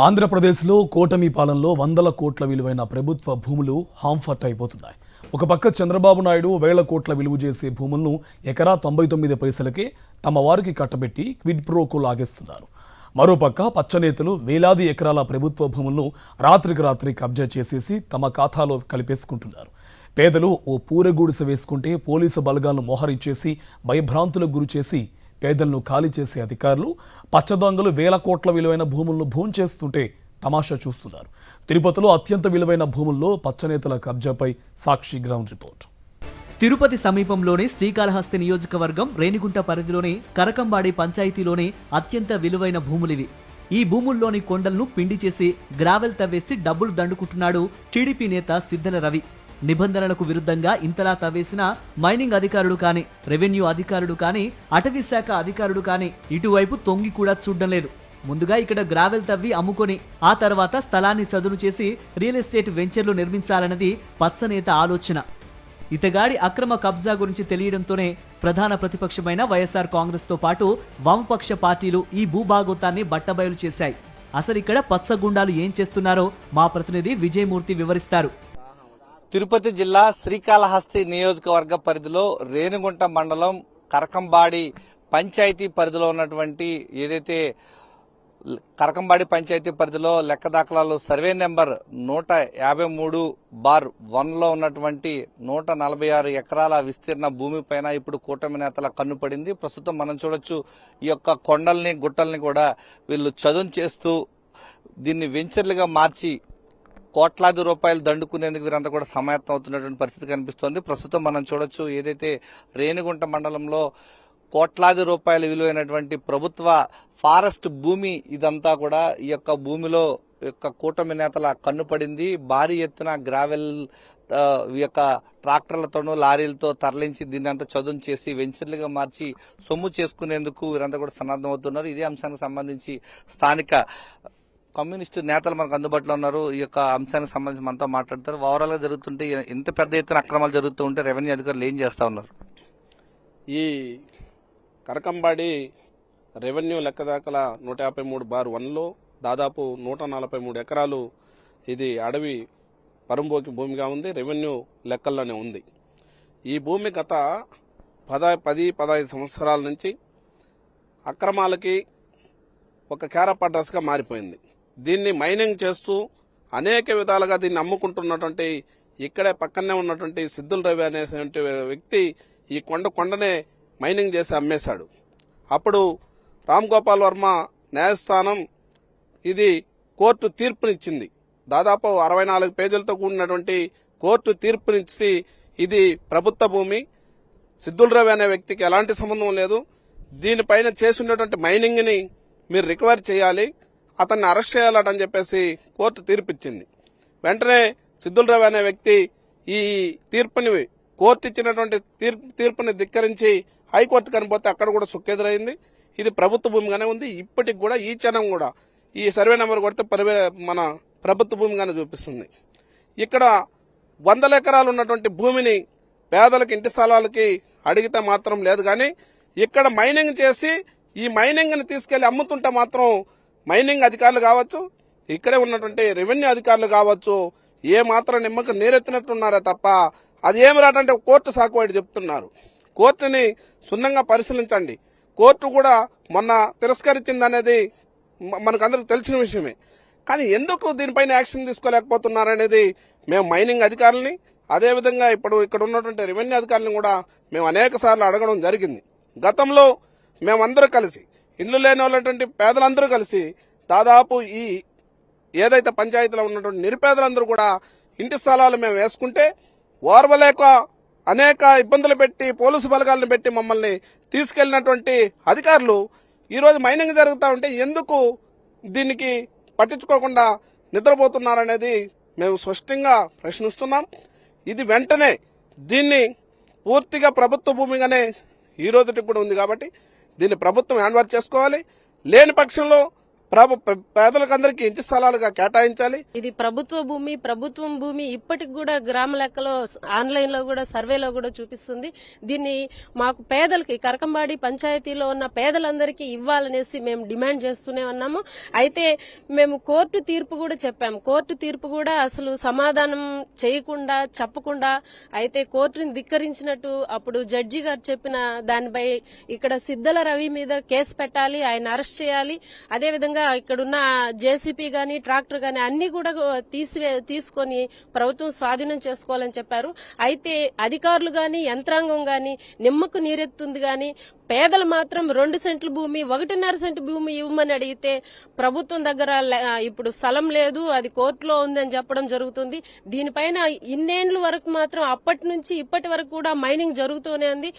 ఆంధ్రప్రదేశ్లో కూటమి పాలనలో వందల కోట్ల విలువైన ప్రభుత్వ భూములు హాంఫర్ట్ అయిపోతున్నాయి. ఒక పక్క చంద్రబాబు నాయుడు వేల కోట్ల విలువ చేసే భూములను ఎకరా 99 పైసలకే తమ వారికి కట్టబెట్టి క్విడ్ ప్రోకో లాగేస్తున్నారు. మరోపక్క పచ్చనేతలు వేలాది ఎకరాల ప్రభుత్వ భూములను రాత్రికి రాత్రి కబ్జా చేసేసి తమ ఖాతాలో కలిపేసుకుంటున్నారు. పేదలు ఓ పూరగూడిస వేసుకుంటే పోలీసు బలగాలను మోహరించేసి భయభ్రాంతులకు గురిచేసి పేదలను ఖాళీ చేసే అధికారులు పచ్చదొంగలు వేల కోట్ల విలువైన భూములను భూంచేస్తుంటే తమాషా చూస్తున్నారు. తిరుపతిలో అత్యంత విలువైన భూముల్లో పచ్చనేతల కబ్జాపై సాక్షి గ్రౌండ్ రిపోర్ట్. తిరుపతి సమీపంలోని శ్రీకాళహస్తి నియోజకవర్గం రేణిగుంట పరిధిలోని కరకంబాడి పంచాయతీలోని అత్యంత విలువైన భూములివి. ఈ భూముల్లోని కొండలను పిండి చేసి గ్రావెల్ తవ్వేసి డబ్బులు దండుకుంటున్నాడు టీడీపీ నేత సిద్దల రవి. నిబంధనలకు విరుద్ధంగా ఇంతలా తవ్వేసిన మైనింగ్ అధికారుడు కానీ, రెవెన్యూ అధికారుడు కానీ, అటవీ శాఖ అధికారుడు కానీ ఇటువైపు తొంగి కూడా చూడడం లేదు. ముందుగా ఇక్కడ గ్రావెల్ తవ్వి అమ్ముకొని ఆ తర్వాత స్థలాన్ని చదును చేసి రియల్ ఎస్టేట్ వెంచర్లు నిర్మించాలన్నది పచ్చనేత ఆలోచన. ఇతగాడి అక్రమ కబ్జా గురించి తెలియడంతోనే ప్రధాన ప్రతిపక్షమైన వైఎస్ఆర్ కాంగ్రెస్ తో పాటు వామపక్ష పార్టీలు ఈ భూభాగోతాన్ని బట్టబయలు చేశాయి. అసలు ఇక్కడ పచ్చగుండాలు ఏం చేస్తున్నారో మా ప్రతినిధి విజయమూర్తి వివరిస్తారు. తిరుపతి జిల్లా శ్రీకాళహస్తి నియోజకవర్గ పరిధిలో రేణిగుంట మండలం కరకంబాడి పంచాయతీ పరిధిలో ఉన్నటువంటి ఏదైతే కరకంబాడి పంచాయతీ పరిధిలో లెక్క దాఖలాలు సర్వే నెంబర్ 153/1లో ఉన్నటువంటి 146 ఎకరాల విస్తీర్ణ భూమిపైన ఇప్పుడు కూటమి నేతల కన్ను పడింది. ప్రస్తుతం మనం చూడొచ్చు, ఈ యొక్క కొండల్ని గుట్టల్ని కూడా వీళ్ళు చదును చేస్తూ దీన్ని వెంచర్లుగా మార్చి కోట్లాది రూపాయలు దండుకునేందుకు వీరంతా కూడా సమాయత్తం అవుతున్నటువంటి పరిస్థితి కనిపిస్తోంది. ప్రస్తుతం మనం చూడొచ్చు, ఏదైతే రేణిగుంట మండలంలో కోట్లాది రూపాయలు విలువైనటువంటి ప్రభుత్వ ఫారెస్ట్ భూమి ఇదంతా కూడా ఈ యొక్క భూమిలో యొక్క కూటమి నేతల కన్ను పడింది. భారీ ఎత్తున గ్రావెల్ యొక్క ట్రాక్టర్లతోనూ లారీలతో తరలించి దీన్ని అంతా చదును చేసి వెంచర్లుగా మార్చి సొమ్ము చేసుకునేందుకు వీరంతా కూడా సన్నద్ధం అవుతున్నారు. ఇదే అంశానికి సంబంధించి స్థానిక కమ్యూనిస్టు నేతలు మనకు అందుబాటులో ఉన్నారు. ఈ యొక్క అంశానికి సంబంధించి మనతో మాట్లాడతారు. ఓవరాల్ గా జరుగుతుంటే ఇంత పెద్ద ఎత్తున అక్రమాలు జరుగుతూ ఉంటే రెవెన్యూ అధికారులు ఏం చేస్తా ఉన్నారు? ఈ కరకంబాడి రెవెన్యూ లెక్కదాఖల 153/1లో దాదాపు 143 ఎకరాలు ఇది అడవి పరంబోకి భూమిగా ఉంది. రెవెన్యూ లెక్కల్లోనే ఉంది. ఈ భూమి గత 10-15 సంవత్సరాల నుంచి అక్రమాలకి ఒక క్యారప్ అడ్రస్గా మారిపోయింది. దీన్ని మైనింగ్ చేస్తూ అనేక విధాలుగా దీన్ని అమ్ముకుంటున్నటువంటి ఇక్కడే పక్కనే ఉన్నటువంటి సిద్దుల రవి అనేటువంటి వ్యక్తి ఈ కొండనే మైనింగ్ చేసి అమ్మేశాడు. అప్పుడు రామ్ గోపాల్ వర్మ న్యాయస్థానం ఇది కోర్టు తీర్పునిచ్చింది. దాదాపు 64 పేజీలతో కూడినటువంటి కోర్టు తీర్పునిచ్చి ఇది ప్రభుత్వ భూమి, సిద్దుల రవి అనే వ్యక్తికి ఎలాంటి సంబంధం లేదు, దీనిపైన చేసినటువంటి మైనింగ్ ని మీరు రికవర్ చేయాలి, అతన్ని అరెస్ట్ చేయాలని చెప్పేసి కోర్టు తీర్పిచ్చింది. వెంటనే సిద్దుల రవి అనే వ్యక్తి ఈ తీర్పుని కోర్టు ఇచ్చినటువంటి తీర్పుని ధిక్కరించి హైకోర్టు కనిపోతే అక్కడ కూడా సుక్కెదురైంది. ఇది ప్రభుత్వ భూమిగానే ఉంది. ఇప్పటికి కూడా ఈ క్షణం కూడా ఈ సర్వే నెంబర్ కొడితే మన ప్రభుత్వ భూమిగానే చూపిస్తుంది. ఇక్కడ 100 ఎకరాలు ఉన్నటువంటి భూమిని పేదలకు ఇంటి స్థలాలకి అడిగితే మాత్రం లేదు, కానీ ఇక్కడ మైనింగ్ చేసి ఈ మైనింగ్ ని తీసుకెళ్లి అమ్ముతుంటే మాత్రం మైనింగ్ అధికారులు కావచ్చు, ఇక్కడే ఉన్నటువంటి రెవెన్యూ అధికారులు కావచ్చు, ఏ మాత్రం నిమ్మకు నీరెత్తినట్టున్నారే తప్ప అది ఏమి రాటంటే కోర్టు సాకువాడి చెప్తున్నారు. కోర్టుని సున్నంగా పరిశీలించండి. కోర్టు కూడా మొన్న తిరస్కరించిందనేది మనకందరికి తెలిసిన విషయమే. కానీ ఎందుకు దీనిపైన యాక్షన్ తీసుకోలేకపోతున్నారనేది మేము మైనింగ్ అధికారులని, అదేవిధంగా ఇప్పుడు ఇక్కడ ఉన్నటువంటి రెవెన్యూ అధికారులను కూడా మేము అనేక సార్లు అడగడం జరిగింది. గతంలో మేమందరూ కలిసి ఇండ్లు లేని వాళ్ళటువంటి పేదలందరూ కలిసి దాదాపు ఈ ఏదైతే పంచాయతీలో ఉన్నటువంటి నిరుపేదలందరూ కూడా ఇంటి స్థలాలు మేము వేసుకుంటే ఓర్వలేక అనేక ఇబ్బందులు పెట్టి పోలీసు బలగాలను పెట్టి మమ్మల్ని తీసుకెళ్లినటువంటి అధికారులు ఈరోజు మైనింగ్ జరుగుతూ ఉంటే ఎందుకు దీనికి పట్టించుకోకుండా నిద్రపోతున్నారనేది మేము స్పష్టంగా ప్రశ్నిస్తున్నాం. ఇది వెంటనే దీన్ని పూర్తిగా ప్రభుత్వ భూమిగానే ఈ రోజుకి కూడా ఉంది కాబట్టి దీన్ని ప్రభుత్వం హ్యాండ్ ఓవర్ చేసుకోవాలి. లేని పక్షంలో పేదలకు అందరికీ ఇంటి స్థలాలుగా కేటాయించాలి. ఇది ప్రభుత్వం భూమి ఇప్పటికి కూడా గ్రామ లెక్కలో ఆన్లైన్ లో కూడా సర్వేలో కూడా చూపిస్తుంది. దీన్ని మాకు పేదలకి కరకంబాడి పంచాయతీలో ఉన్న పేదలందరికీ ఇవ్వాలనేసి మేము డిమాండ్ చేస్తూనే ఉన్నాము. అయితే మేము కోర్టు తీర్పు కూడా చెప్పాము. కోర్టు తీర్పు కూడా అసలు సమాధానం చేయకుండా చెప్పకుండా అయితే కోర్టుని ధిక్కరించినట్టు అప్పుడు జడ్జి గారు చెప్పిన దానిపై ఇక్కడ సిద్దల రవి మీద కేసు పెట్టాలి, ఆయన అరెస్ట్ చేయాలి. అదేవిధంగా ఇక్కడున్న జేసీపీ గాని ట్రాక్టర్ గాని అన్ని కూడా తీసుకొని ప్రభుత్వం స్వాధీనం చేసుకోవాలని చెప్పారు. అయితే అధికారులు గాని యంత్రాంగం గాని నిమ్మకు నీరెత్తుంది గాని పేదలు మాత్రం 2 సెంట్ల భూమి 1.5 సెంటు భూమి ఇవ్వమని అడిగితే ప్రభుత్వం దగ్గర ఇప్పుడు స్థలం లేదు, అది కోర్టులో ఉందని చెప్పడం జరుగుతుంది. దీనిపైన ఇన్నేళ్ల వరకు మాత్రం అప్పటి నుంచి ఇప్పటి వరకు కూడా మైనింగ్ జరుగుతూనే ఉంది.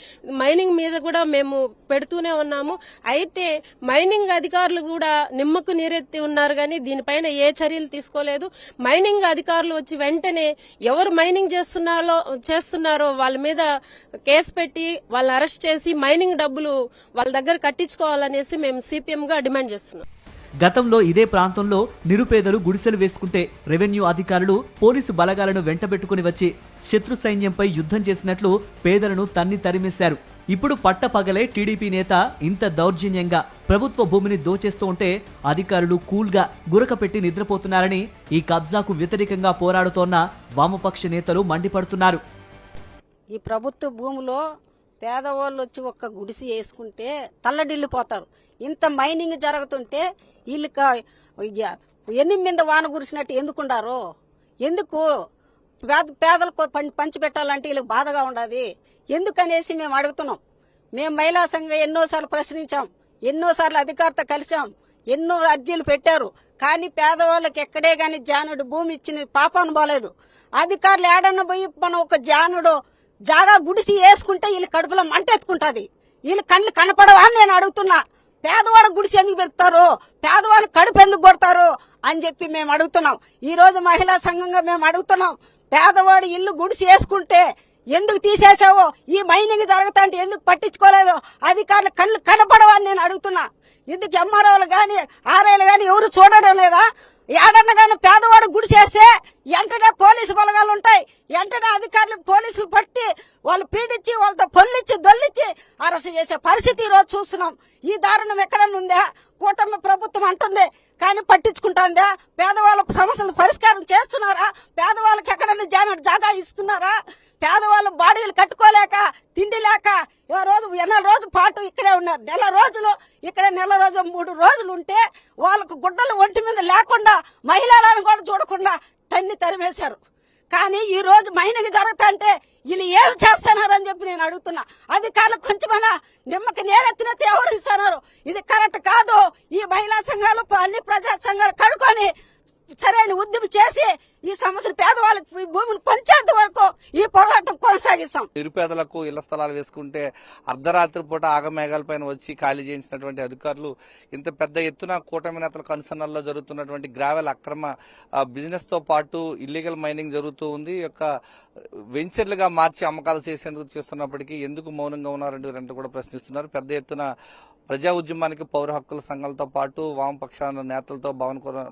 మైనింగ్ మీద కూడా మేము పెడుతూనే ఉన్నాము. అయితే మైనింగ్ అధికారులు కూడా నిమ్మకు నీరెత్తి ఉన్నారు కానీ దీనిపైన ఏ చర్యలు తీసుకోలేదు. మైనింగ్ అధికారులు వచ్చి వెంటనే ఎవరు మైనింగ్ చేస్తున్నారో వాళ్ళ మీద కేసు పెట్టి వాళ్ళని అరెస్ట్ చేసి మైనింగ్ డబ్బులు వాళ్ళ దగ్గర కట్టించుకోవాలనేసి మేము సిపిఎం గా డిమాండ్ చేస్తున్నాం. గతంలో ఇదే ప్రాంతంలో నిరుపేదలు గుడిసెలు వేసుకుంటే రెవెన్యూ అధికారులు పోలీసు బలగాలను వెంటబెట్టుకుని వచ్చి శత్రు సైన్యంపై యుద్ధం చేసినట్లు పేదలను తన్ని తరిమేశారు. ఇప్పుడు పట్టపగలే టీడీపీ నేత ఇంత దౌర్జన్యంగా ప్రభుత్వ భూమిని దోచేస్తూ ఉంటే అధికారులు కూల్గా గురకపెట్టి నిద్రపోతున్నారని ఈ కబ్జాకు వ్యతిరేకంగా పోరాడుతోన్న వామపక్ష నేతలు మండిపడుతున్నారు. ఈ ప్రభుత్వ భూమిలో పేదవాళ్ళు వచ్చి ఒక్క గుడిసి వేసుకుంటే తల్లడిల్లిపోతారు. ఇంత మైనింగ్ జరుగుతుంటే వీళ్ళకి ఎనిమిది వాన కురిసినట్టు ఎందుకుండారు? ఎందుకు పేదలకు పంచిపెట్టాలంటే వీళ్ళకి బాధగా ఉండదు ఎందుకనేసి మేము అడుగుతున్నాం. మేము మహిళా సంఘం ఎన్నోసార్లు ప్రశ్నించాం, ఎన్నోసార్లు అధికారితో కలిసాం, ఎన్నో అర్జీలు పెట్టారు. కానీ పేదవాళ్ళకి ఎక్కడే గాని జానుడు భూమి ఇచ్చిన పాపాను బాలేదు. అధికారులు ఏడన్నా పోయి మనం ఒక జానుడు జాగా గుడిసి వేసుకుంటే వీళ్ళు కడుపులో మంట ఎత్తుకుంటుంది. వీళ్ళు కళ్ళు కనపడవా అని నేను అడుగుతున్నా. పేదవాడు గుడిసి ఎందుకు పెడతారు, పేదవాళ్ళు కడుపు ఎందుకు కొడతారు అని చెప్పి మేము అడుగుతున్నాం. ఈ రోజు మహిళా సంఘంగా మేము అడుగుతున్నాం, పేదవాడు ఇల్లు గుడిసి వేసుకుంటే ఎందుకు తీసేసావో, ఈ మైనింగ్ జరుగుతా అంటే ఎందుకు పట్టించుకోలేదో అధికారులు కళ్ళు కనపడవా అని నేను అడుగుతున్నా. ఎందుకు ఎంఆర్ఓలు గాని ఆర్ఐలు గాని ఎవరు చూడడం లేదా? ఏడన్నా కానీ పేదవాడు గుడిసేస్తే వెంటనే పోలీసు బలగాలు ఉంటాయి, వెంటనే అధికారులు పోలీసులు పట్టి వాళ్ళు పీడించి వాళ్ళతో పొల్లిచ్చి దొల్లిచ్చి అరెస్ట్ చేసే పరిస్థితి ఈ రోజు చూస్తున్నాం. ఈ దారుణం ఎక్కడన్నా ఉందా? కూటమి ప్రభుత్వం అంటుంది కానీ పట్టించుకుంటుందా? పేదవాళ్ళ సమస్యలు పరిష్కారం చేస్తున్నారా? పేదవాళ్ళకి ఎక్కడన్నా జాగా ఇస్తున్నారా? పేదవాళ్ళు బాడీలు కట్టుకోలేక తిండి లేక నెల రోజు పాటు ఇక్కడే ఉన్నారు. నెల రోజులు 3 రోజులు ఉంటే వాళ్ళకు గుడ్డలు ఒంటి మీద లేకుండా మహిళలను కూడా చూడకుండా తన్ని తరిమేశారు. కానీ ఈ రోజు మైనింగ్ జరుగుతా అంటే వీళ్ళు ఏం చేస్తున్నారని చెప్పి నేను అడుగుతున్నా. అధికారులు కొంచెమైనా నిమ్మకి నేరెత్తినట్టు ఎవరు ఇస్తున్నారు? ఇది కరెక్ట్ కాదు. ఈ మహిళా సంఘాలు అన్ని ప్రజా సంఘాలు కడుకొని సరైన ఉద్యమం చేసి ఈ సమస్యలు పేదవాళ్ళకి భూమిని పంచేంత వరకు ఈ పోరాటం కొనసాగిస్తాం. నిరుపేదలకు ఇళ్ల స్థలాలు వేసుకుంటే అర్ధరాత్రి పూట ఆగమేఘాలపైన వచ్చి ఖాళీ చేయించినటువంటి అధికారులు ఇంత పెద్ద ఎత్తున కూటమి నేతల కన్సర్నల్లో జరుగుతున్నటువంటి గ్రావెల్ అక్రమ బిజినెస్ తో పాటు ఇల్లీగల్ మైనింగ్ జరుగుతూ ఉంది. యొక్క వెంచర్లుగా మార్చి అమ్మకాలు చేసేందుకు చేస్తున్నప్పటికీ ఎందుకు మౌనంగా ఉన్నారంటూ కూడా ప్రశ్నిస్తున్నారు. పెద్ద ఎత్తున ప్రజా ఉద్యమానికి పౌర హక్కుల సంఘాలతో పాటు వామపక్షాల నేతలతో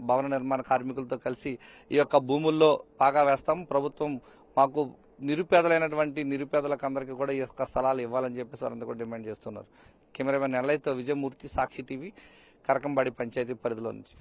భవన నిర్మాణ కార్మికులతో కలిసి ఈ యొక్క భూముల్లో పాగా వేస్తాం, ప్రభుత్వం మాకు నిరుపేదలకు అందరికీ కూడా ఈ యొక్క స్థలాలు ఇవ్వాలని చెప్పేసి వారంతా కూడా డిమాండ్ చేస్తున్నారు. కెమెరామెన్ నెల్లైతో విజయమూర్తి, సాక్షి టీవీ, కరకంబాడి పంచాయతీ పరిధిలో నుంచి.